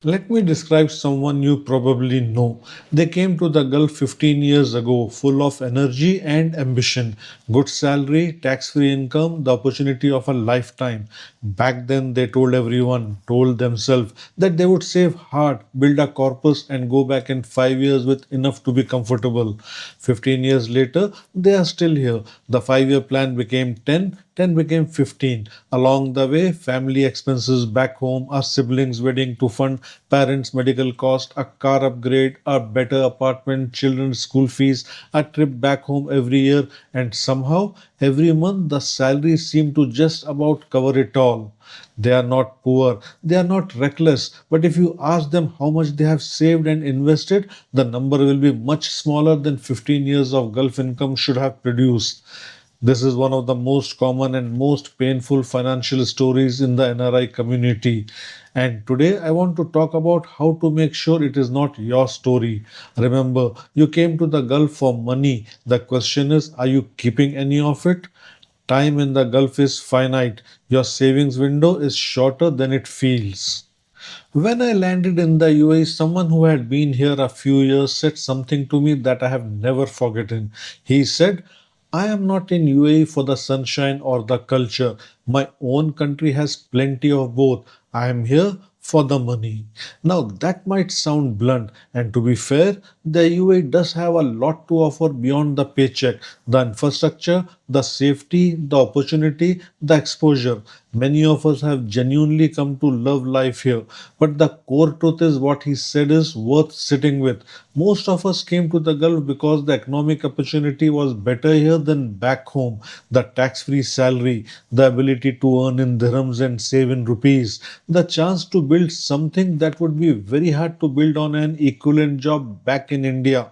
Let me describe someone you probably know. They came to the Gulf 15 years ago, full of energy and ambition. Good salary, tax free income, the opportunity of a lifetime. Back then, they told everyone, told themselves, that they would save hard, build a corpus, and go back in 5 years with enough to be comfortable. 15 years later, they are still here. The 5 year plan became 10, 10 became 15. Along the way, family expenses back home, a siblings' wedding to fund parents' medical cost, a car upgrade, a better apartment, children's school fees, a trip back home every year, and somehow every month the salary seemed to just about cover it all. They are not poor, they are not reckless, but if you ask them how much they have saved and invested, the number will be much smaller than 15 years of Gulf income should have produced. This is one of the most common and most painful financial stories in the NRI community. And today I want to talk about how to make sure it is not your story. Remember, you came to the Gulf for money. The question is, are you keeping any of it? Time in the Gulf is finite. Your savings window is shorter than it feels. When I landed in the UAE, someone who had been here a few years said something to me that I have never forgotten. He said, I am not in UAE for the sunshine or the culture. My own country has plenty of both. I am here for the money. Now, that might sound blunt, and to be fair, the UAE does have a lot to offer beyond the paycheck, the infrastructure, the safety, the opportunity, the exposure. Many of us have genuinely come to love life here, but the core truth is what he said is worth sitting with. Most of us came to the Gulf because the economic opportunity was better here than back home. The tax free salary, the ability to earn in dirhams and save in rupees, the chance to build something that would be very hard to build on an equivalent job back in India.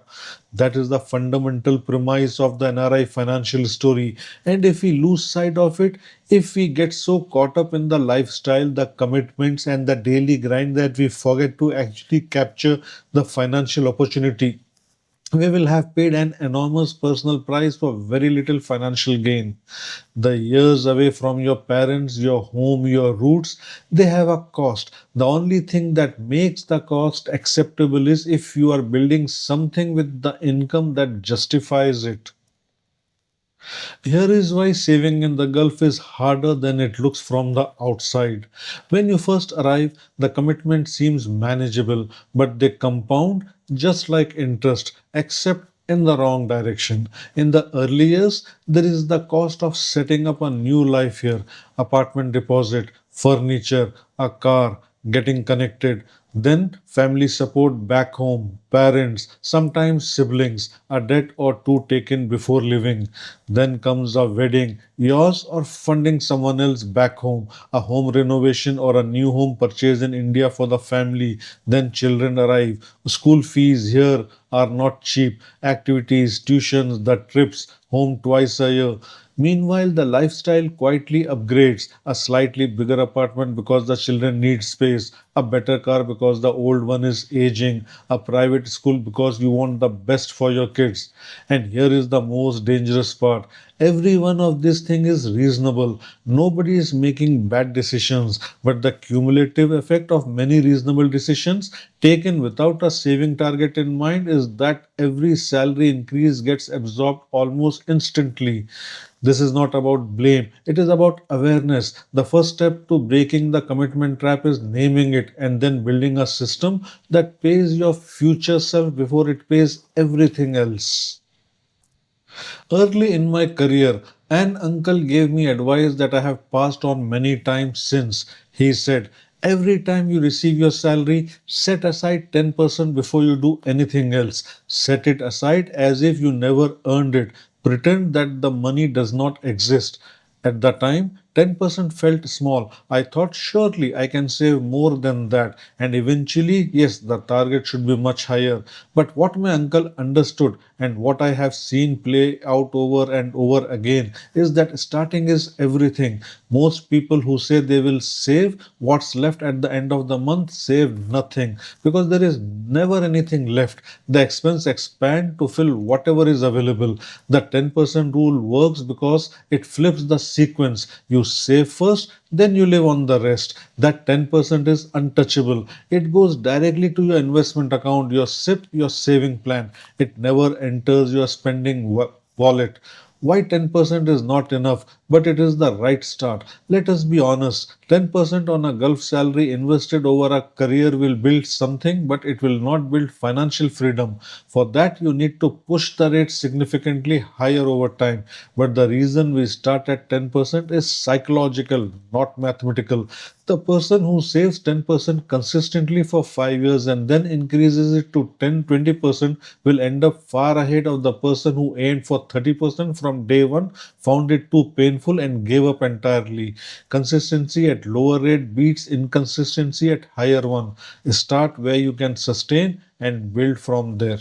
That is the fundamental premise of the NRI financial story. And if we lose sight of it, if we get so caught up in the lifestyle, the commitments, and the daily grind that we forget to actually capture the financial opportunity, we will have paid an enormous personal price for very little financial gain. The years away from your parents, your home, your roots, they have a cost. The only thing that makes the cost acceptable is if you are building something with the income that justifies it. Here is why saving in the Gulf is harder than it looks from the outside. When you first arrive, the commitment seems manageable, but they compound just like interest, except in the wrong direction. In the early years, there is the cost of setting up a new life here, apartment deposit, furniture, a car, getting connected. Then family support back home, parents, sometimes siblings, a debt or two taken before leaving. Then comes a wedding, yours or funding someone else back home, a home renovation or a new home purchase in India for the family. Then children arrive. School fees here are not cheap. Activities, tuitions, the trips, home twice a year. Meanwhile, the lifestyle quietly upgrades, a slightly bigger apartment because the children need space, a better car because the old one is aging, a private school because you want the best for your kids. And here is the most dangerous part. Every one of these things is reasonable. Nobody is making bad decisions, but the cumulative effect of many reasonable decisions taken without a saving target in mind is that every salary increase gets absorbed almost instantly. This is not about blame, it is about awareness. The first step to breaking the commitment trap is naming it and then building a system that pays your future self before it pays everything else. Early in my career, an uncle gave me advice that I have passed on many times since. He said, every time you receive your salary, set aside 10% before you do anything else. Set it aside as if you never earned it. Pretend that the money does not exist. At the time, 10% felt small. I thought surely I can save more than that. And eventually, yes, the target should be much higher. But what my uncle understood and what I have seen play out over and over again is that starting is everything. Most people who say they will save what's left at the end of the month save nothing because there is never anything left. The expense expand to fill whatever is available. The 10% rule works because it flips the sequence. You save first, then you live on the rest. That 10% is untouchable. It goes directly to your investment account, your SIP, your saving plan. It never enters your spending wallet. Why 10% is not enough, but it is the right start. Let us be honest, 10% on a Gulf salary invested over a career will build something, but it will not build financial freedom. For that, you need to push the rate significantly higher over time. But the reason we start at 10% is psychological, not mathematical. The person who saves 10% consistently for 5 years and then increases it to 10-20% will end up far ahead of the person who aimed for 30% from day one, found it too painful, and gave up entirely. Consistency at lower rate beats inconsistency at higher one. Start where you can sustain and build from there.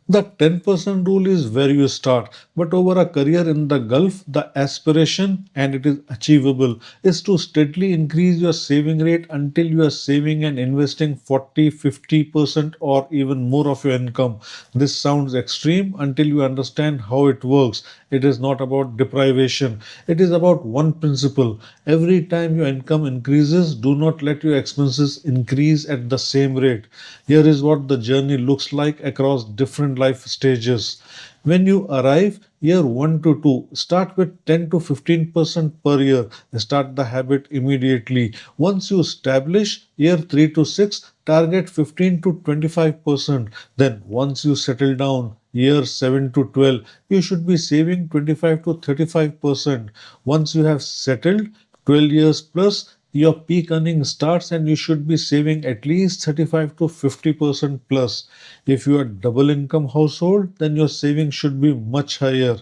The 10% rule is where you start, but over a career in the Gulf, the aspiration, and it is achievable, is to steadily increase your saving rate until you are saving and investing 40, 50% or even more of your income. This sounds extreme until you understand how it works. It is not about deprivation, it is about one principle. Every time your income increases, do not let your expenses increase at the same rate. Here is what the journey looks like across different life stages. When you arrive year 1 to 2, start with 10 to 15% per year. Start the habit immediately. Once you establish year 3 to 6, target 15 to 25%. Then once you settle down year 7 to 12, you should be saving 25 to 35%. Once you have settled 12 years plus, your peak earning starts and you should be saving at least 35 to 50% plus. If you are double income household, then your savings should be much higher.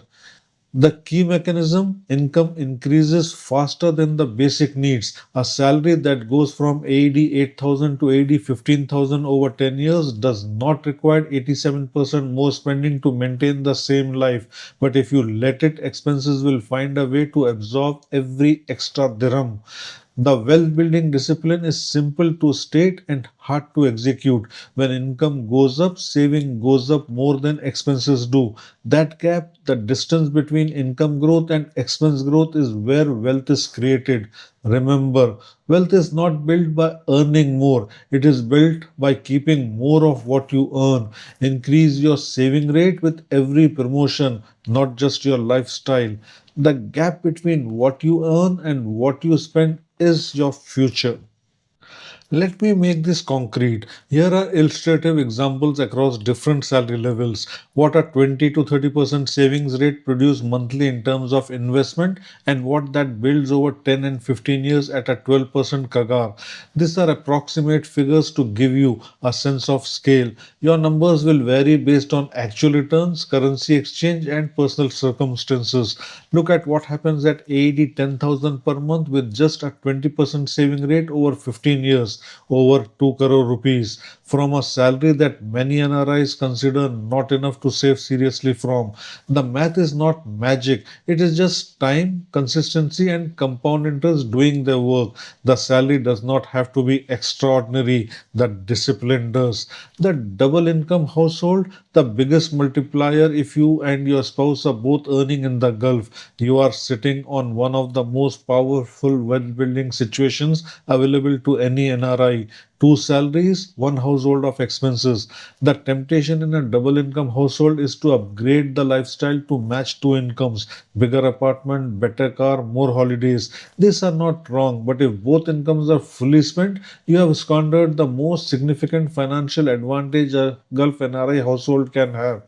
The key mechanism, income increases faster than the basic needs. A salary that goes from AED 8,000 to AED 15,000 over 10 years does not require 87% more spending to maintain the same life. But if you let it, expenses will find a way to absorb every extra dirham. The wealth building discipline is simple to state and hard to execute. When income goes up, saving goes up more than expenses do. That gap, the distance between income growth and expense growth, is where wealth is created. Remember, wealth is not built by earning more, it is built by keeping more of what you earn. Increase your saving rate with every promotion, not just your lifestyle. The gap between what you earn and what you spend is your future. Let me make this concrete. Here are illustrative examples across different salary levels. What a 20 to 30% savings rate produce monthly in terms of investment and what that builds over 10 and 15 years at a 12% CAGR. These are approximate figures to give you a sense of scale. Your numbers will vary based on actual returns, currency exchange, and personal circumstances. Look at what happens at AED 10,000 per month with just a 20% saving rate over 15 years, over 2 crore rupees, from a salary that many NRIs consider not enough to save seriously from. The math is not magic, it is just time, consistency, and compound interest doing their work. The salary does not have to be extraordinary, the discipline does. The double income household, the biggest multiplier if you and your spouse are both earning in the Gulf. You are sitting on one of the most powerful wealth building situations available to any NRI. Two salaries, one household of expenses. The temptation in a double income household is to upgrade the lifestyle to match two incomes, bigger apartment, better car, more holidays. These are not wrong, but if both incomes are fully spent, you have squandered the most significant financial advantage a Gulf NRI household can have.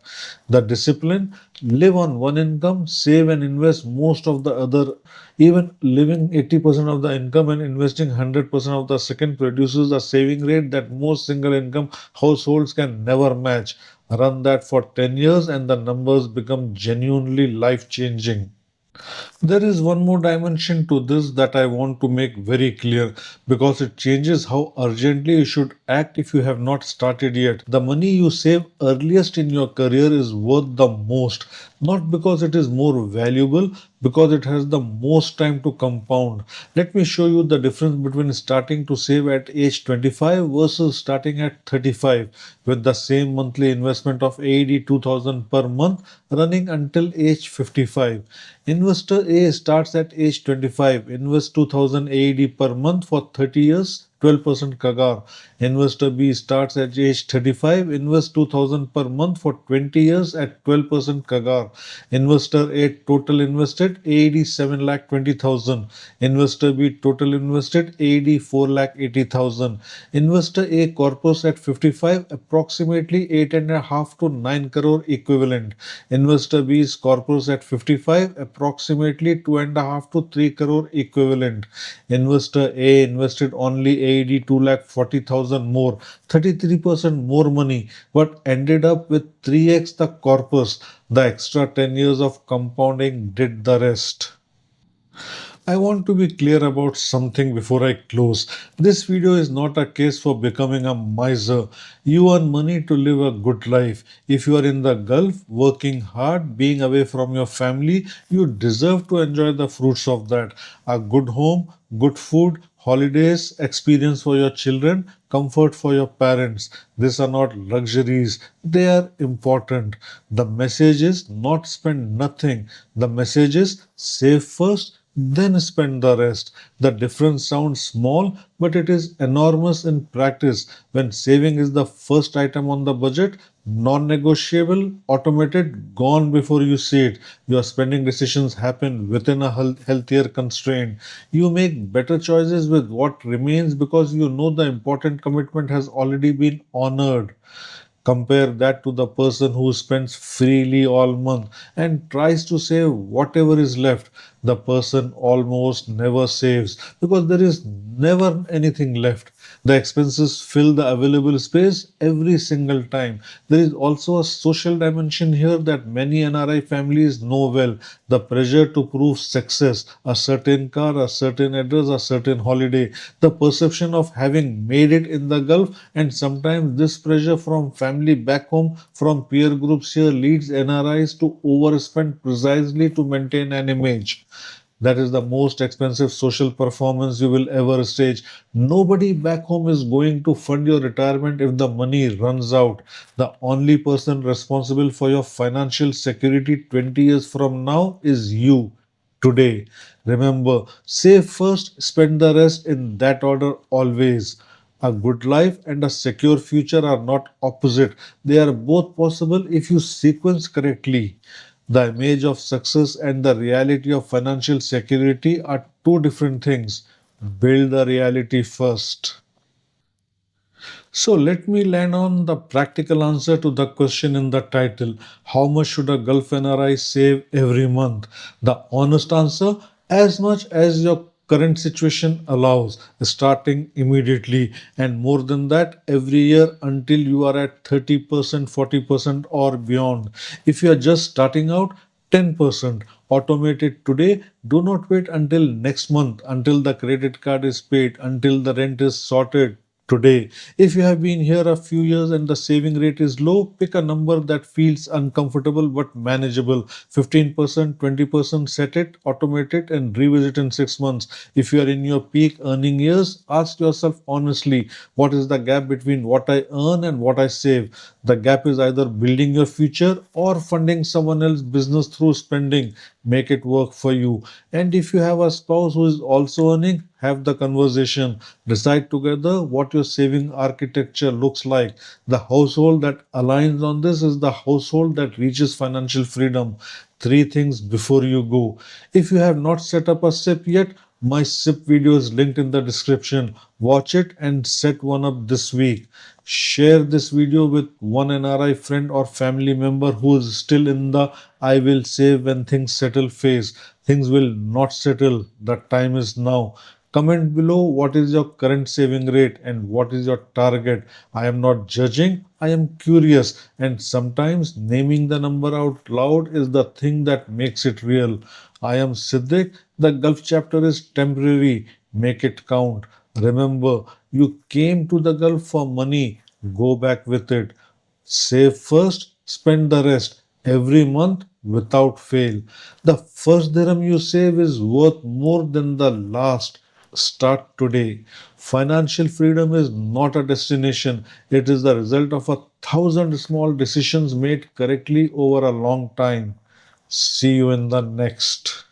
The discipline, live on one income, save and invest most of the other. Even living 80% of the income and investing 100% of the second produces a saving rate that most single income households can never match. Run that for 10 years and the numbers become genuinely life changing. There is one more dimension to this that I want to make very clear because it changes how urgently you should act if you have not started yet. The money you save earliest in your career is worth the most. Not because it is more valuable, because it has the most time to compound. Let me show you the difference between starting to save at age 25 versus starting at 35 with the same monthly investment of 82,000 per month running until age 55. Investor A starts at age 25, invests 2000 AED per month for 30 years, 12% Kagar. Investor B starts at age 35, invests 2000 per month for 20 years at 12% Kagar. Investor A total invested AED 7 lakh 20,000. Investor B total invested AED 4 lakh 80,000. Investor A corpus at 55 approximately 8.5 to 9 crore equivalent. Investor B's corpus at 55 approximately 2.5 to 3 crore equivalent. Investor A invested only AED 2 lakh 40,000 more, 33% more money, but ended up with 3x the corpus. The extra 10 years of compounding did the rest. I want to be clear about something before I close. This video is not a case for becoming a miser. You earn money to live a good life. If you are in the Gulf, working hard, being away from your family, you deserve to enjoy the fruits of that. A good home, good food, holidays, experience for your children, comfort for your parents. These are not luxuries, they are important. The message is not spend nothing. The message is save first, then spend the rest. The difference sounds small, but it is enormous in practice. When saving is the first item on the budget, non negotiable, automated, gone before you see it. Your spending decisions happen within a healthier constraint. You make better choices with what remains because you know the important commitment has already been honored. Compare that to the person who spends freely all month and tries to save whatever is left. The person almost never saves because there is never anything left. The expenses fill the available space every single time. There is also a social dimension here that many NRI families know well. The pressure to prove success, a certain car, a certain address, a certain holiday, the perception of having made it in the Gulf, and sometimes this pressure from family back home, from peer groups here, leads NRIs to overspend precisely to maintain an image. That is the most expensive social performance you will ever stage. Nobody back home is going to fund your retirement if the money runs out. The only person responsible for your financial security 20 years from now is you today. Remember, save first, spend the rest in that order always. A good life and a secure future are not opposite. They are both possible if you sequence correctly. The image of success and the reality of financial security are two different things. Build the reality first. So let me land on the practical answer to the question in the title. How much should a Gulf NRI save every month? The honest answer, as much as your current situation allows, starting immediately, and more than that every year until you are at 30%, 40% or beyond. If you are just starting out, 10%. Automate it today. Do not wait until next month, until the credit card is paid, until the rent is sorted today. If you have been here a few years and the saving rate is low, pick a number that feels uncomfortable but manageable. 15%, 20%, set it, automate it, and revisit in 6 months. If you are in your peak earning years, ask yourself honestly, what is the gap between what I earn and what I save? The gap is either building your future or funding someone else's business through spending. Make it work for you. And if you have a spouse who is also earning, have the conversation. Decide together what your saving architecture looks like. The household that aligns on this is the household that reaches financial freedom. Three things before you go. If you have not set up a SIP yet, my SIP video is linked in the description. Watch it and set one up this week. Share this video with one NRI friend or family member who is still in the I will save when things settle phase. Things will not settle. The time is now. Comment below what is your current saving rate and what is your target. I am not judging, I am curious, and sometimes naming the number out loud is the thing that makes it real. I am Siddiq. The Gulf chapter is temporary. Make it count. Remember, you came to the Gulf for money. Go back with it. Save first, spend the rest. Every month, without fail. The first dirham you save is worth more than the last. Start today. Financial freedom is not a destination, it is the result of 1,000 small decisions made correctly over a long time. See you in the next.